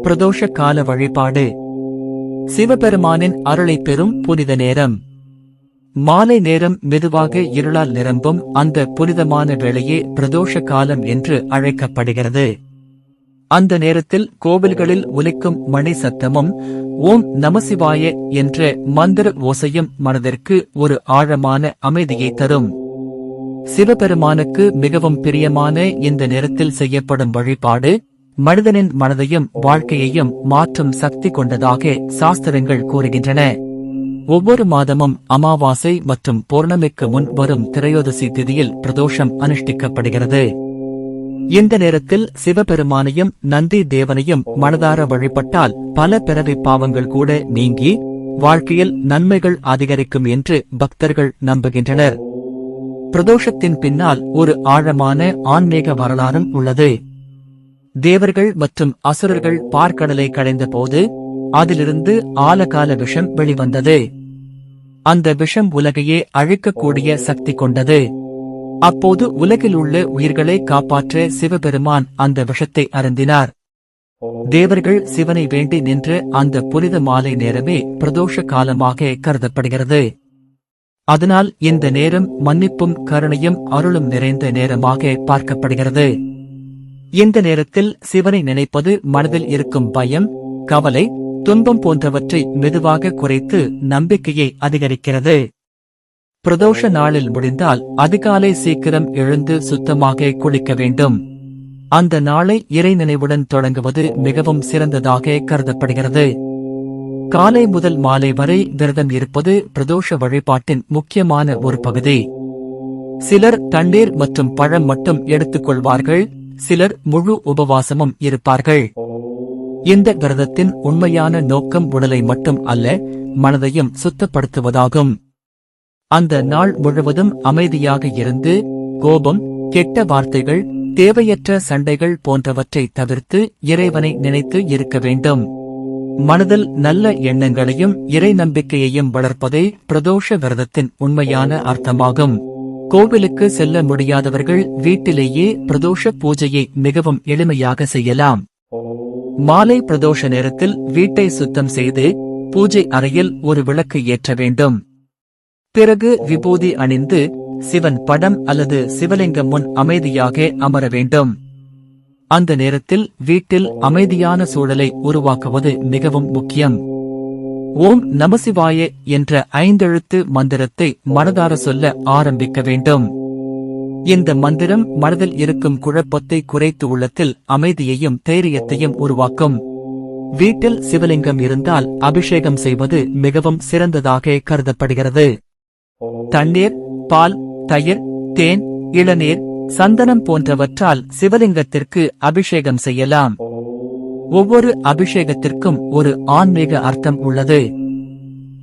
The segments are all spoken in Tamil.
பிரதோஷ கால வழிபாடு. சிவபெருமானின் அருளைப் பெறும் புனித நேரம். மாலை நேரம் மெதுவாக இருளால் நிரம்பும் அந்த புனிதமான வேளையே பிரதோஷ காலம் என்று அழைக்கப்படுகிறது. அந்த நேரத்தில் கோவில்களில் ஒலிக்கும் மணி சத்தமும் ஓம் நமசிவாய என்ற மந்திர ஓசையும் மனதிற்கு ஒரு ஆழமான அமைதியை தரும். சிவபெருமானுக்கு மிகவும் பிரியமான இந்த நேரத்தில் செய்யப்படும் வழிபாடு மனிதனின் மனதையும் வாழ்க்கையையும் மாற்றும் சக்தி கொண்டதாக சாஸ்திரங்கள் கூறுகின்றன. ஒவ்வொரு மாதமும் அமாவாசை மற்றும் பௌர்ணமிக்கு முன் வரும் திரையோதசி திதியில் பிரதோஷம் அனுஷ்டிக்கப்படுகிறது. இந்த நேரத்தில் சிவபெருமானையும் நந்தி தேவனையும் மனதார வழிபட்டால் பல பிறவி பாவங்கள் கூட நீங்கி வாழ்க்கையில் நன்மைகள் அதிகரிக்கும் என்று பக்தர்கள் நம்புகின்றனர். பிரதோஷத்தின் பின்னால் ஒரு ஆழமான ஆன்மீக வரலாறும் உள்ளது. தேவர்கள் மற்றும் அசுரர்கள் பார்க்கடலை கடைந்த போது அதிலிருந்து ஆலகால விஷம் வெளிவந்தது. அந்த விஷம் உலகையே அழிக்கக்கூடிய சக்தி கொண்டது. அப்போது உலகில் உள்ள உயிர்களை காப்பாற்ற சிவபெருமான் அந்த விஷத்தை அருந்தினார். தேவர்கள் சிவனை வேண்டி நின்று அந்த புனித மாலை நேரமே பிரதோஷ காலமாக கருதப்படுகிறது. அதனால் இந்த நேரம் மன்னிப்பும் கருணையும் அருளும் நிறைந்த நேரமாக பார்க்கப்படுகிறது. இந்த நேரத்தில் சிவனை நினைப்பது மனதில் இருக்கும் பயம், கவலை, துன்பம் போன்றவற்றை மெதுவாக குறைத்து நம்பிக்கையை அதிகரிக்கிறது. பிரதோஷ நாளில் முடிந்தால் அதிகாலை சீக்கிரம் எழுந்து சுத்தமாக குளிக்க வேண்டும். அந்த நாளை இறை நினைவுடன் தொடங்குவது மிகவும் சிறந்ததாக கருதப்படுகிறது. காலை முதல் மாலை வரை விரதம் இருப்பது பிரதோஷ வழிபாட்டின் முக்கியமான ஒரு பகுதி. சிலர் தண்ணீர் மற்றும் பழம் மட்டும் எடுத்துக்கொள்வார்கள், சிலர் முழு உபவாசமும் இருப்பார்கள். இந்த விரதத்தின் உண்மையான நோக்கம் உடலை மட்டும் அல்ல, மனதையும் சுத்தப்படுத்துவதாகும். அந்த நாள் முழுவதும் அமைதியாக இருந்து கோபம், கெட்ட வார்த்தைகள், தேவையற்ற சண்டைகள் போன்றவற்றை தவிர்த்து இறைவனை நினைத்து இருக்க வேண்டும். மனதில் நல்ல எண்ணங்களையும் இறை நம்பிக்கையையும் வளர்ப்பதே பிரதோஷ விரதத்தின் உண்மையான அர்த்தமாகும். கோவிலுக்கு செல்ல முடியாதவர்கள் வீட்டிலேயே பிரதோஷ பூஜையை மிகவும் எளிமையாக செய்யலாம். மாலை பிரதோஷ நேரத்தில் வீட்டை சுத்தம் செய்து பூஜை அறையில் ஒரு விளக்கு ஏற்ற வேண்டும். பிறகு விபூதி அணிந்து சிவன் படம் அல்லது சிவலிங்கம் முன் அமைதியாக அமர வேண்டும். அந்த நேரத்தில் வீட்டில் அமைதியான சூழலை உருவாக்குவது மிகவும் முக்கியம். ஓம் நமசிவாய என்ற 5 எழுத்து மந்திரத்தை மனதார சொல்ல ஆரம்பிக்க வேண்டும். இந்த மந்திரம் மனதில் இருக்கும் குழப்பத்தை குறைத்து உள்ளத்தில் அமைதியையும் தைரியத்தையும் உருவாக்கும். வீட்டில் சிவலிங்கம் இருந்தால் அபிஷேகம் செய்வது மிகவும் சிறந்ததாக கருதப்படுகிறது. தண்ணீர், பால், தயிர், தேன், இளநீர், சந்தனம் போன்றவற்றால் சிவலிங்கத்திற்கு அபிஷேகம் செய்யலாம். ஒவ்வொரு அபிஷேகத்திற்கும் ஒரு ஆன்மீக அர்த்தம் உள்ளது.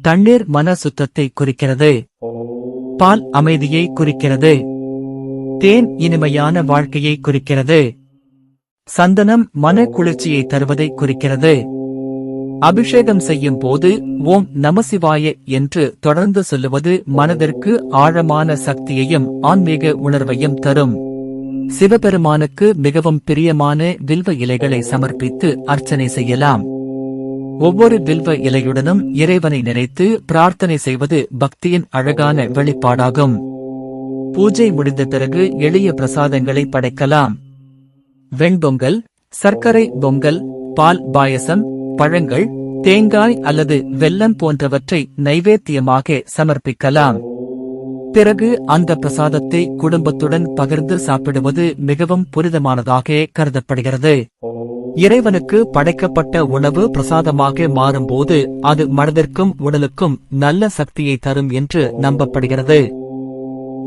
தண்ணீர் மன சுத்தத்தை குறிக்கிறது. பால் அமைதியை குறிக்கிறது. தேன் இனிமையான வாழ்க்கையை குறிக்கிறது. சந்தனம் மன குளிர்ச்சியை தருவதை குறிக்கிறது. அபிஷேகம் செய்யும் போது ஓம் நமசிவாய என்று தொடர்ந்து சொல்லுவது மனதிற்கு ஆழமான சக்தியையும் ஆன்மீக உணர்வையும் தரும். சிவபெருமானுக்கு மிகவும் பிரியமான வில்வ இலைகளை சமர்ப்பித்து அர்ச்சனை செய்யலாம். ஒவ்வொரு வில்வ இலையுடனும் இறைவனை நினைத்து பிரார்த்தனை செய்வது பக்தியின் அழகான வெளிப்பாடாகும். பூஜை முடிந்த பிறகு எளிய பிரசாதங்களை படைக்கலாம். வெண்பொங்கல், சர்க்கரை பொங்கல், பால் பாயசம், பழங்கள், தேங்காய் அல்லது வெல்லம் போன்றவற்றை நைவேத்தியமாக சமர்ப்பிக்கலாம். பிறகு அந்த பிரசாதத்தை குடும்பத்துடன் பகிர்ந்து சாப்பிடுவது மிகவும் புனிதமானதாக கருதப்படுகிறது. இறைவனுக்கு படைக்கப்பட்ட உணவு பிரசாதமாக மாறும்போது அது மனதிற்கும் உடலுக்கும் நல்ல சக்தியை தரும் என்று நம்பப்படுகிறது.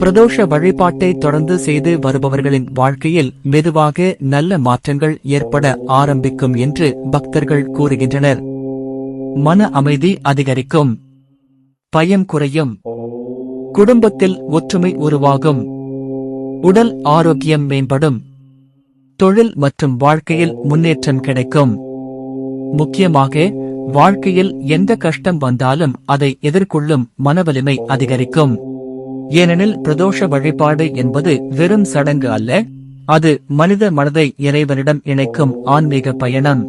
பிரதோஷ வழிபாட்டை தொடர்ந்து செய்து வருபவர்களின் வாழ்க்கையில் மெதுவாக நல்ல மாற்றங்கள் ஏற்பட ஆரம்பிக்கும் என்று பக்தர்கள் கூறுகின்றனர். மன அமைதி அதிகரிக்கும், பயம் குறையும், குடும்பத்தில் ஒற்றுமை உருவாகும், உடல் ஆரோக்கியம் மேம்படும், தொழில் மற்றும் வாழ்க்கையில் முன்னேற்றம் கிடைக்கும். முக்கியமாக வாழ்க்கையில் எந்த கஷ்டம் வந்தாலும் அதை எதிர்கொள்ளும் மனவலிமை அதிகரிக்கும். ஏனெனில் பிரதோஷ வழிபாடு என்பது வெறும் சடங்கு அல்ல, அது மனித மனதை இறைவனிடம் இணைக்கும் ஆன்மீக பயணம்.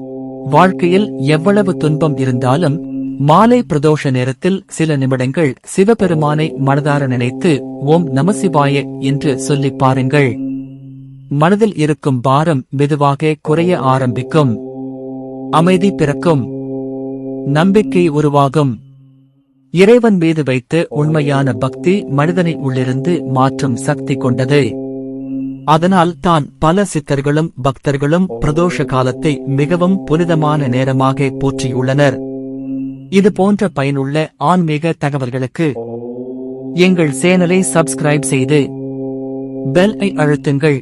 வாழ்க்கையில் எவ்வளவு துன்பம் இருந்தாலும் மாலை பிரதோஷ நேரத்தில் சில நிமிடங்கள் சிவபெருமானை மனதார நினைத்து ஓம் நமசிவாய என்று சொல்லிப் பாருங்கள். மனதில் இருக்கும் பாரம் மெதுவாக குறைய ஆரம்பிக்கும். அமைதி பிறக்கும். நம்பிக்கை உருவாகும். இறைவன் மீது வைத்த உண்மையான பக்தி மனிதனை உள்ளிருந்து மாற்றும் சக்தி கொண்டது. அதனால் தான் பல சித்தர்களும் பக்தர்களும் பிரதோஷ காலத்தை மிகவும் புனிதமான நேரமாக போற்றியுள்ளனர். இது போன்ற பயனுள்ள ஆன்மீக தகவல்களுக்கு எங்கள் சேனலை சப்ஸ்கிரைப் செய்து பெல் ஐ அழுத்துங்கள்.